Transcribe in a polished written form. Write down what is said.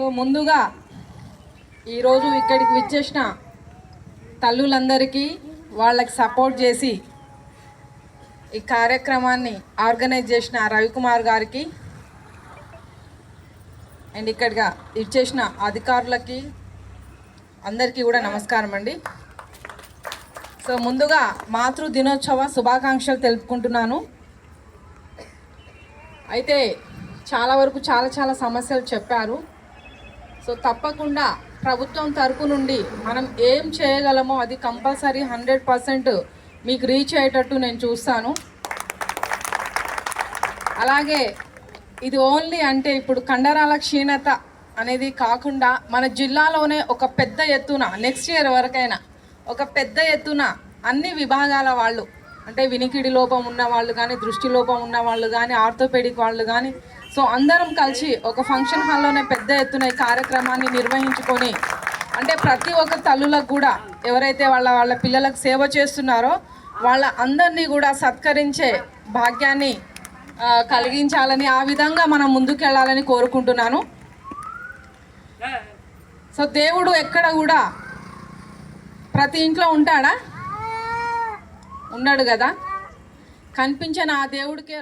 So ముందుగా ఈరోజు ఇక్కడికి విచ్చేసిన తల్లులందరికీ వాళ్ళకి సపోర్ట్ చేసి ఈ కార్యక్రమాన్ని ఆర్గనైజ్ చేసిన రవికుమార్ గారికి అండ్ ఇక్కడిగా ఇచ్చేసిన అధికారులకి అందరికీ కూడా నమస్కారం అండి. సో ముందుగా మాతృ దినోత్సవ శుభాకాంక్షలు తెలుపుకుంటున్నాను. అయితే చాలా వరకు చాలా సమస్యలు చెప్పారు. సో తప్పకుండా ప్రభుత్వం తరపు నుండి మనం ఏం చేయగలమో అది కంపల్సరీ 100% మీకు రీచ్ అయ్యేటట్టు నేను చూస్తాను. అలాగే ఇది ఓన్లీ అంటే ఇప్పుడు కండరాల క్షీణత అనేది కాకుండా మన జిల్లాలోనే ఒక పెద్ద ఎత్తున నెక్స్ట్ ఇయర్ వరకైనా ఒక పెద్ద ఎత్తున అన్ని విభాగాల వాళ్ళు అంటే వినికిడి లోపం ఉన్న వాళ్ళు కానీ, దృష్టి లోపం ఉన్న వాళ్ళు కానీ, ఆర్థోపెడిక్ వాళ్ళు కానీ, సో అందరం కలిసి ఒక ఫంక్షన్ హాల్లోనే పెద్ద ఎత్తున ఈ కార్యక్రమాన్ని నిర్వహించుకొని అంటే ప్రతి ఒక్క తల్లులకు కూడా ఎవరైతే వాళ్ళ పిల్లలకు సేవ చేస్తున్నారో వాళ్ళ అందరినీ కూడా సత్కరించే భాగ్యాన్ని కలిగించాలని, ఆ విధంగా మనం ముందుకెళ్ళాలని కోరుకుంటున్నాను. సో దేవుడు ఎక్కడ కూడా ప్రతి ఇంట్లో ఉంటాడా? ఉన్నాడు కదా. కనిపించిన ఆ దేవుడికే